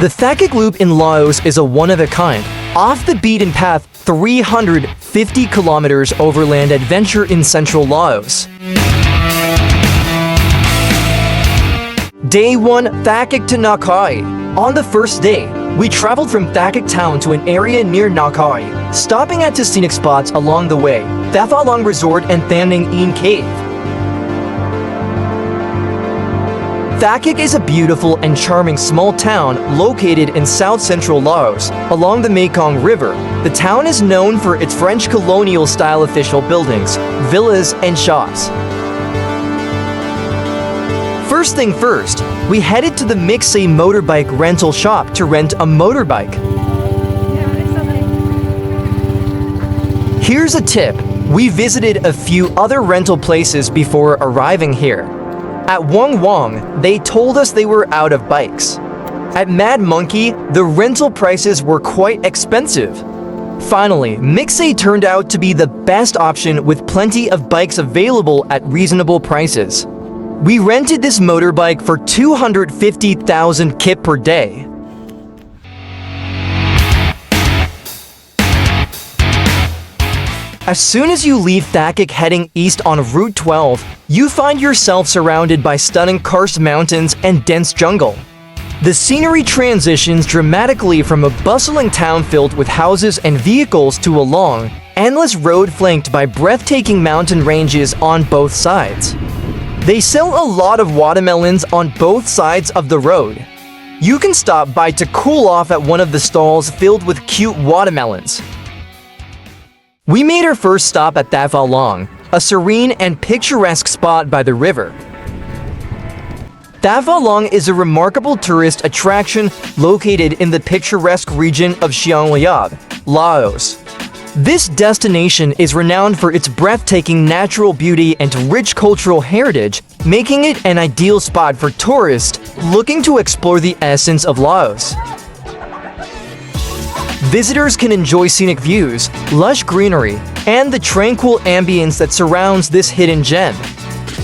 The Thakhek Loop in Laos is a one-of-a-kind, off-the-beaten-path 350 kilometers overland adventure in central Laos. Day 1, Thakhek to Nakai. On the first day, we traveled from Thakhek town to an area near Nakai, stopping at two scenic spots along the way, Thafalang Resort and Thamnang Ene Cave. Thakhek is a beautiful and charming small town located in south-central Laos, along the Mekong River. The town is known for its French colonial-style official buildings, villas, and shops. First thing first, we headed to the Mixay motorbike rental shop to rent a motorbike. Here's a tip. We visited a few other rental places before arriving here. At Muang, they told us they were out of bikes. At Mad Monkey, the rental prices were quite expensive. Finally, Mixay turned out to be the best option with plenty of bikes available at reasonable prices. We rented this motorbike for 250,000 kip per day. As soon as you leave Thakhek heading east on Route 12, you find yourself surrounded by stunning karst mountains and dense jungle. The scenery transitions dramatically from a bustling town filled with houses and vehicles to a long, endless road flanked by breathtaking mountain ranges on both sides. They sell a lot of watermelons on both sides of the road. You can stop by to cool off at one of the stalls filled with cute watermelons. We made our first stop at Thafalang, a serene and picturesque spot by the river. Thafalang is a remarkable tourist attraction located in the picturesque region of Liab, Laos. This destination is renowned for its breathtaking natural beauty and rich cultural heritage, making it an ideal spot for tourists looking to explore the essence of Laos. Visitors can enjoy scenic views, lush greenery, and the tranquil ambience that surrounds this hidden gem.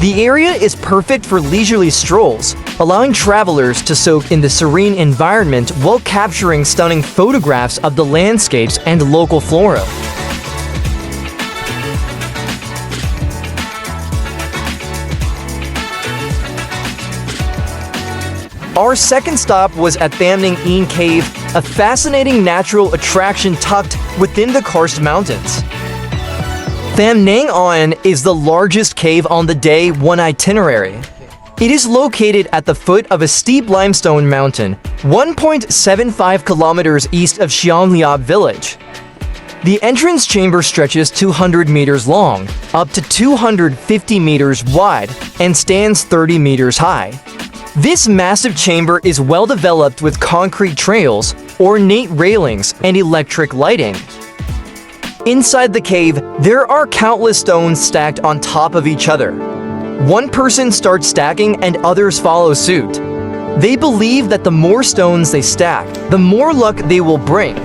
The area is perfect for leisurely strolls, allowing travelers to soak in the serene environment while capturing stunning photographs of the landscapes and local flora. Our second stop was at Thamnang Ene Cave, a fascinating natural attraction tucked within the karst mountains. Thamnang Ene is the largest cave on the Day 1 itinerary. It is located at the foot of a steep limestone mountain, 1.75 kilometers east of Liab village. The entrance chamber stretches 200 meters long, up to 250 meters wide, and stands 30 meters high. This massive chamber is well developed with concrete trails, ornate railings, and electric lighting. Inside the cave, there are countless stones stacked on top of each other. One person starts stacking and others follow suit. They believe that the more stones they stack, the more luck they will bring.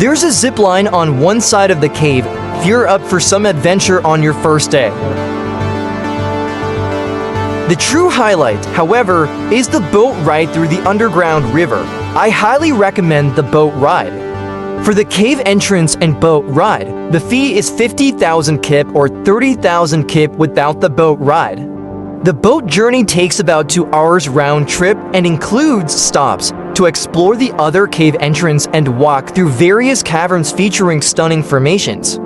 There's a zipline on one side of the cave if you're up for some adventure on your first day. The true highlight, however, is the boat ride through the underground river. I highly recommend the boat ride. For the cave entrance and boat ride, the fee is 50,000 kip or 30,000 kip without the boat ride. The boat journey takes about 2 hours round trip and includes stops to explore the other cave entrance and walk through various caverns featuring stunning formations.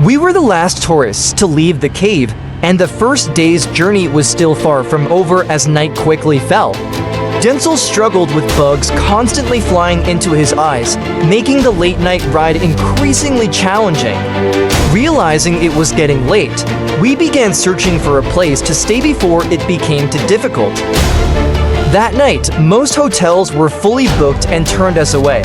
We were the last tourists to leave the cave, and the first day's journey was still far from over as night quickly fell. Denzel struggled with bugs constantly flying into his eyes, making the late-night ride increasingly challenging. Realizing it was getting late, we began searching for a place to stay before it became too difficult. That night, most hotels were fully booked and turned us away.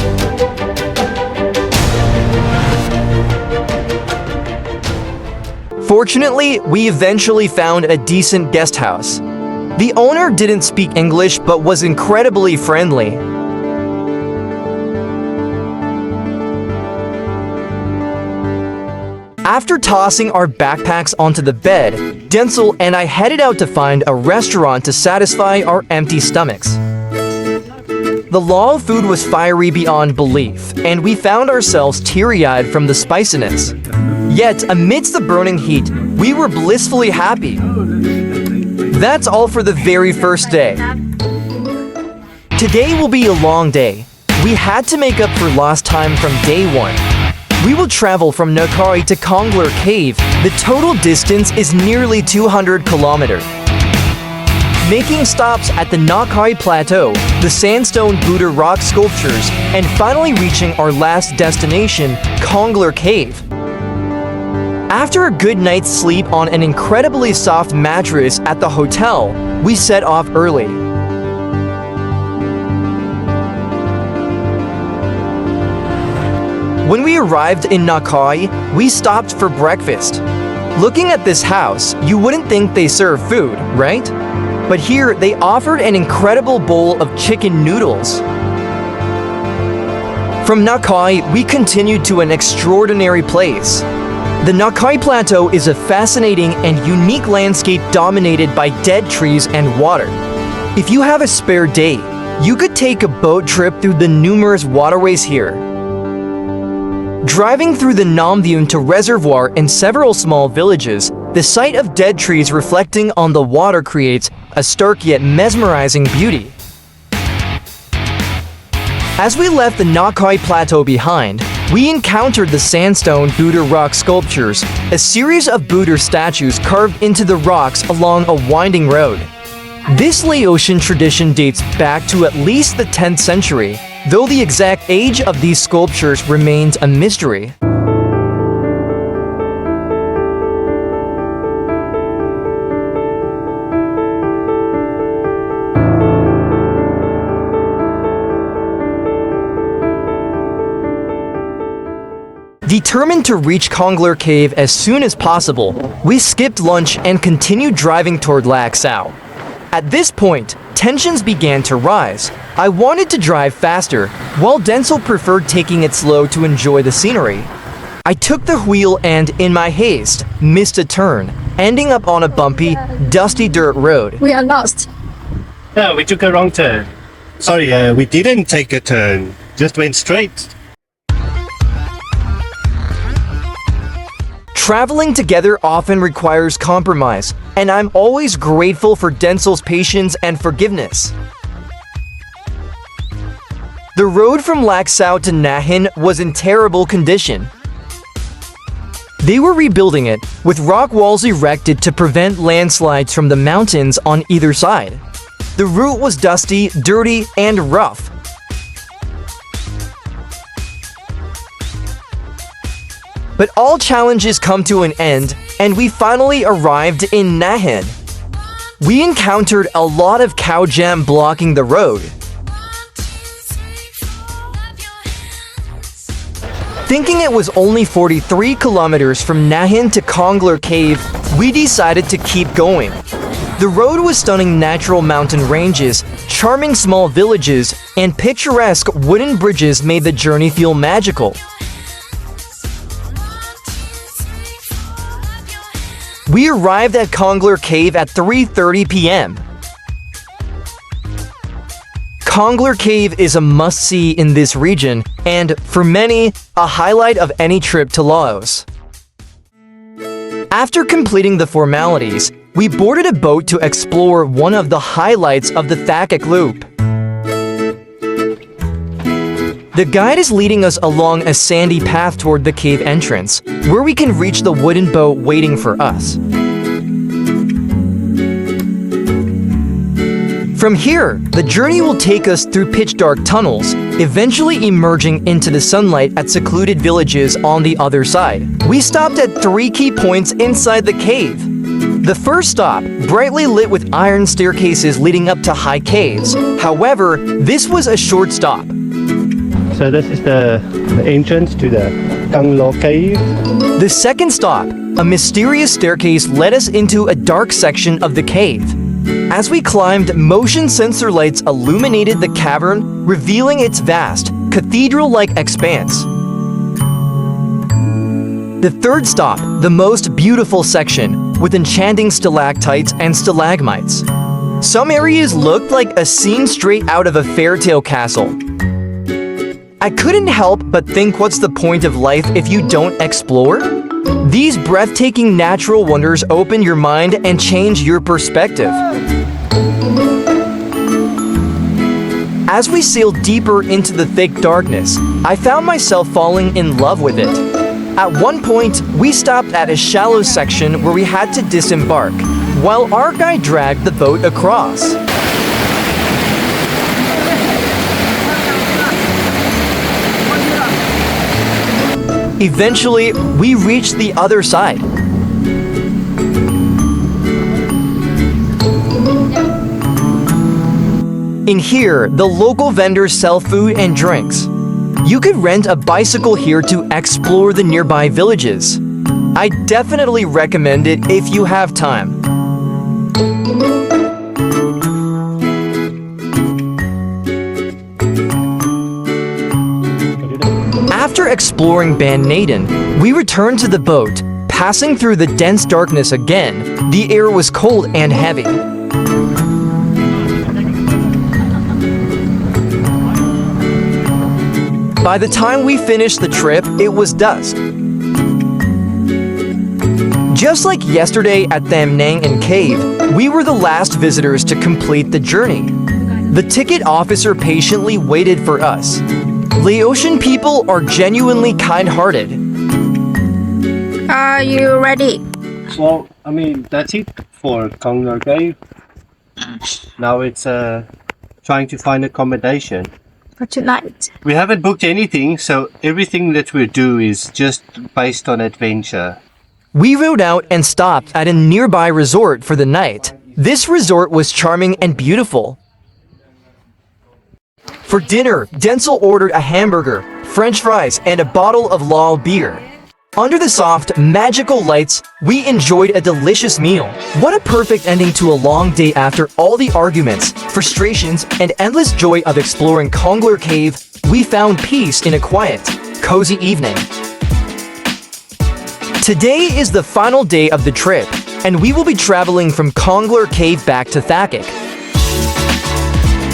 Fortunately, we eventually found a decent guest house. The owner didn't speak English but was incredibly friendly. After tossing our backpacks onto the bed, Denzel and I headed out to find a restaurant to satisfy our empty stomachs. The Lao food was fiery beyond belief, and we found ourselves teary-eyed from the spiciness. Yet, amidst the burning heat, we were blissfully happy. That's all for the very first day. Today will be a long day. We had to make up for lost time from day one. We will travel from Nakai to Konglor Cave. The total distance is nearly 200 kilometers. Making stops at the Nakai Plateau, the Sandstone Buddha rock sculptures, and finally reaching our last destination, Konglor Cave. After a good night's sleep on an incredibly soft mattress at the hotel, we set off early. When we arrived in Nakai, we stopped for breakfast. Looking at this house, you wouldn't think they serve food, right? But here, they offered an incredible bowl of chicken noodles. From Nakai, we continued to an extraordinary place. The Nakai Plateau is a fascinating and unique landscape dominated by dead trees and water. If you have a spare day, you could take a boat trip through the numerous waterways here. Driving through the Namvyun to reservoir and several small villages, the sight of dead trees reflecting on the water creates a stark yet mesmerizing beauty. As we left the Nakai Plateau behind, we encountered the Sandstone Buddha rock sculptures, a series of Buddha statues carved into the rocks along a winding road. This Laotian tradition dates back to at least the 10th century, though the exact age of these sculptures remains a mystery. Determined to reach Konglor Cave as soon as possible, we skipped lunch and continued driving toward Laos. At this point, tensions began to rise. I wanted to drive faster, while Denzel preferred taking it slow to enjoy the scenery. I took the wheel and, in my haste, missed a turn, ending up on a bumpy, dusty dirt road. We are lost. Yeah, we took a wrong turn. Sorry, we didn't take a turn. Just went straight. Traveling together often requires compromise, and I'm always grateful for Denzel's patience and forgiveness. The road from Laos to Nahin was in terrible condition. They were rebuilding it, with rock walls erected to prevent landslides from the mountains on either side. The route was dusty, dirty, and rough. But all challenges come to an end, and we finally arrived in Nahin. We encountered a lot of cow jam blocking the road. Thinking it was only 43 kilometers from Nahin to Konglor Cave, we decided to keep going. The road was stunning natural mountain ranges, charming small villages, and picturesque wooden bridges made the journey feel magical. We arrived at Konglor Cave at 3:30 p.m. Konglor Cave is a must-see in this region, and, for many, a highlight of any trip to Laos. After completing the formalities, we boarded a boat to explore one of the highlights of the Thakhek Loop. The guide is leading us along a sandy path toward the cave entrance, where we can reach the wooden boat waiting for us. From here, the journey will take us through pitch-dark tunnels, eventually emerging into the sunlight at secluded villages on the other side. We stopped at 3 key points inside the cave. The first stop, brightly lit with iron staircases leading up to high caves. However, this was a short stop. So this is the entrance to the Konglor Cave. The second stop, a mysterious staircase led us into a dark section of the cave. As we climbed, motion sensor lights illuminated the cavern, revealing its vast, cathedral-like expanse. The third stop, the most beautiful section, with enchanting stalactites and stalagmites. Some areas looked like a scene straight out of a fairytale castle. I couldn't help but think, what's the point of life if you don't explore? These breathtaking natural wonders open your mind and change your perspective. As we sailed deeper into the thick darkness, I found myself falling in love with it. At one point, we stopped at a shallow section where we had to disembark, while our guide dragged the boat across. Eventually, we reached the other side. In here, the local vendors sell food and drinks. You could rent a bicycle here to explore the nearby villages. I definitely recommend it if you have time. After exploring Ban Naden, we returned to the boat. Passing through the dense darkness again, the air was cold and heavy. By the time we finished the trip, it was dusk. Just like yesterday at Thamnang Ene Cave, we were the last visitors to complete the journey. The ticket officer patiently waited for us. Laotian people are genuinely kind-hearted. Are you ready? Well, I mean, that's it for Konglor Cave. Now it's trying to find accommodation. For tonight. We haven't booked anything, so everything that we do is just based on adventure. We rode out and stopped at a nearby resort for the night. This resort was charming and beautiful. For dinner, Denzel ordered a hamburger, French fries, and a bottle of Lao beer. Under the soft, magical lights, we enjoyed a delicious meal. What a perfect ending to a long day after all the arguments, frustrations, and endless joy of exploring Konglor Cave. We found peace in a quiet, cozy evening. Today is the final day of the trip, and we will be traveling from Konglor Cave back to Thakhek.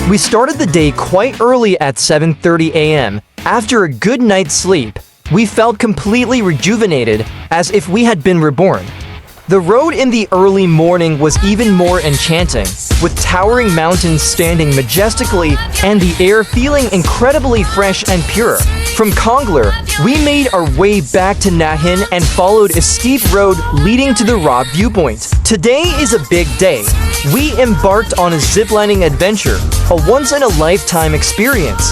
We started the day quite early at 7:30 a.m. After a good night's sleep, we felt completely rejuvenated, as if we had been reborn. The road in the early morning was even more enchanting, with towering mountains standing majestically and the air feeling incredibly fresh and pure. From Konglor, we made our way back to Nahin and followed a steep road leading to the Rock Viewpoint. Today is a big day. We embarked on a ziplining adventure, a once-in-a-lifetime experience.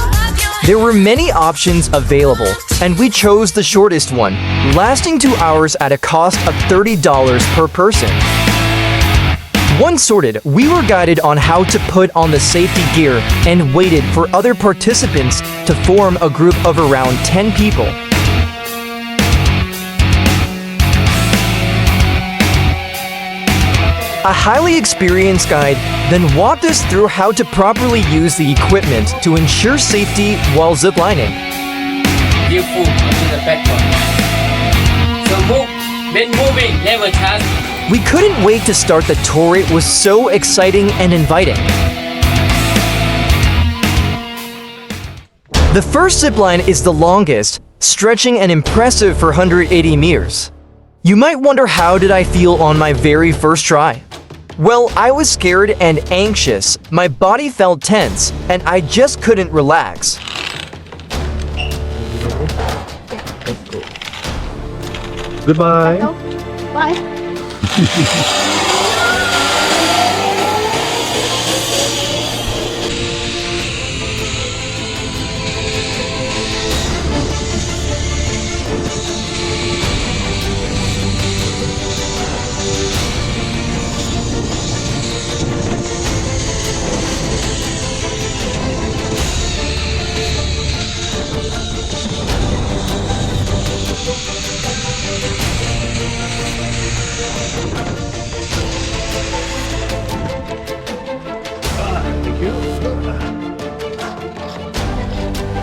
There were many options available, and we chose the shortest one, lasting 2 hours at a cost of $30 per person. Once sorted, we were guided on how to put on the safety gear and waited for other participants to form a group of around 10 people. A highly experienced guide then walked us through how to properly use the equipment to ensure safety while ziplining. Give food onto the platform. So move, when moving, never charge. We couldn't wait to start the tour. It was so exciting and inviting. The first zipline is the longest, stretching an impressive 480 meters. You might wonder, how did I feel on my very first try? Well, I was scared and anxious. My body felt tense, and I just couldn't relax. Goodbye. Bye.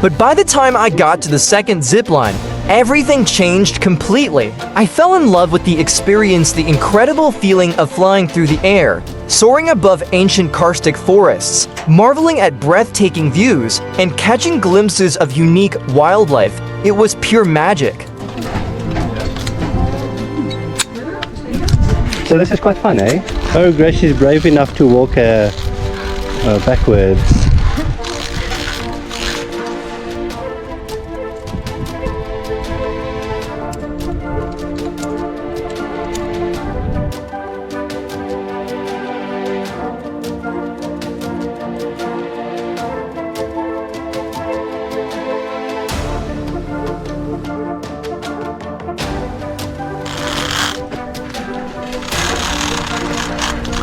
But by the time I got to the second zipline, everything changed completely. I fell in love with the experience, the incredible feeling of flying through the air, soaring above ancient karstic forests, marveling at breathtaking views, and catching glimpses of unique wildlife. It was pure magic. So this is quite fun, eh? Oh, Grace is brave enough to walk backwards.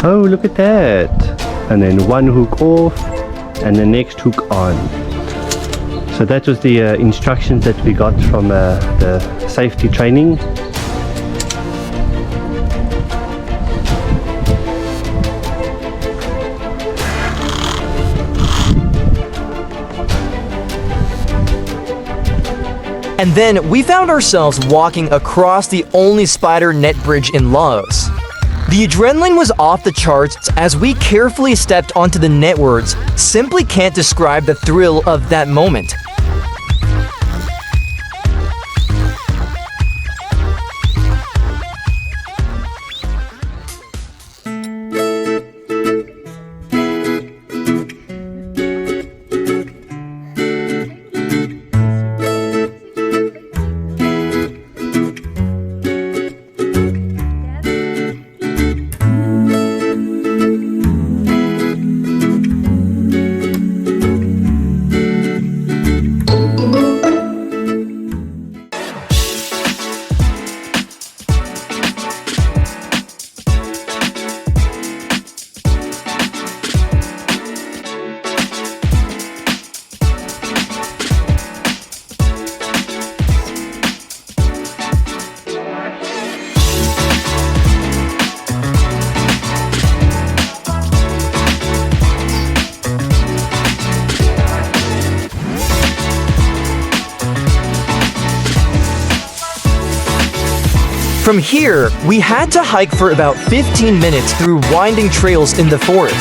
Oh, look at that! And then one hook off and the next hook on. So that was the instructions that we got from the safety training. And then we found ourselves walking across the only spider net bridge in Laos. The adrenaline was off the charts as we carefully stepped onto the net. Words simply can't describe the thrill of that moment. From here, we had to hike for about 15 minutes through winding trails in the forest.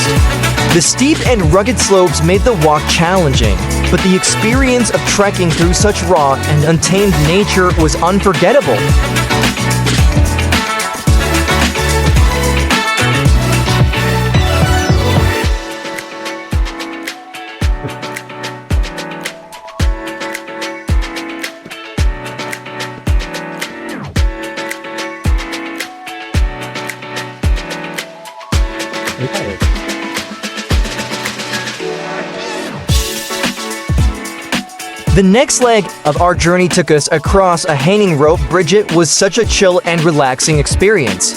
The steep and rugged slopes made the walk challenging, but the experience of trekking through such raw and untamed nature was unforgettable. The next leg of our journey took us across a hanging rope bridge. It was such a chill and relaxing experience.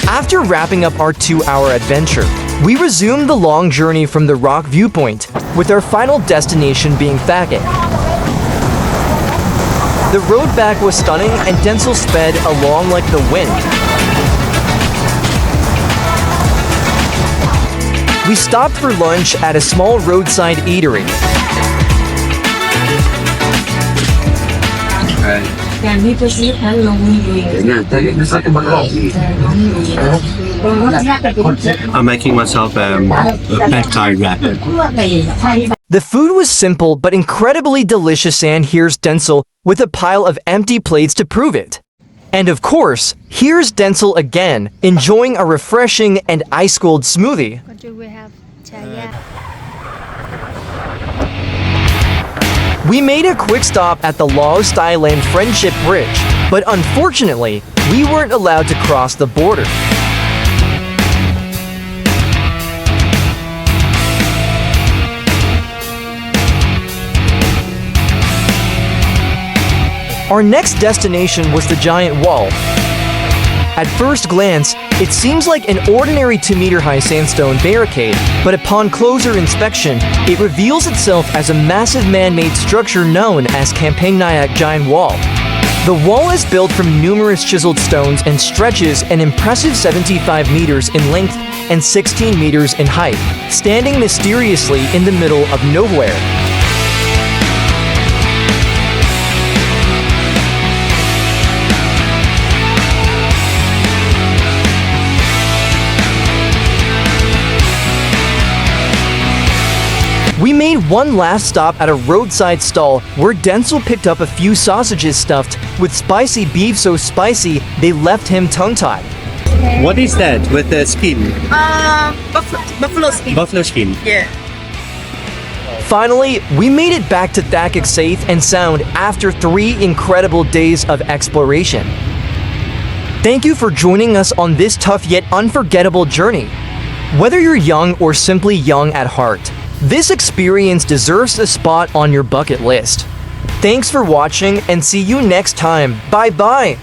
After wrapping up our 2-hour adventure, we resumed the long journey from the Rock Viewpoint, with our final destination being Thakheh. The road back was stunning and Denzel sped along like the wind. We stopped for lunch at a small roadside eatery. I'm making myself a pad thai wrap. The food was simple but incredibly delicious, and here's Denzel with a pile of empty plates to prove it. And of course, here's Denzel again, enjoying a refreshing and ice-cold smoothie. What do we have? Chaya. We made a quick stop at the Laos-Thailand Friendship Bridge, but unfortunately, we weren't allowed to cross the border. Our next destination was the giant wall. At first glance, It seems like an ordinary 2-meter-high sandstone barricade, but upon closer inspection, it reveals itself as a massive man-made structure known as Kampeng Nayak Giant Wall. The wall is built from numerous chiseled stones and stretches an impressive 75 meters in length and 16 meters in height, standing mysteriously in the middle of nowhere. We made one last stop at a roadside stall where Denzel picked up a few sausages stuffed with spicy beef so spicy they left him tongue-tied. What is that with the skin? Buffalo skin. Buffalo skin. Yeah. Finally, we made it back to Thakhek safe and sound after 3 incredible days of exploration. Thank you for joining us on this tough yet unforgettable journey. Whether you're young or simply young at heart, this experience deserves a spot on your bucket list. Thanks for watching and see you next time. Bye-bye.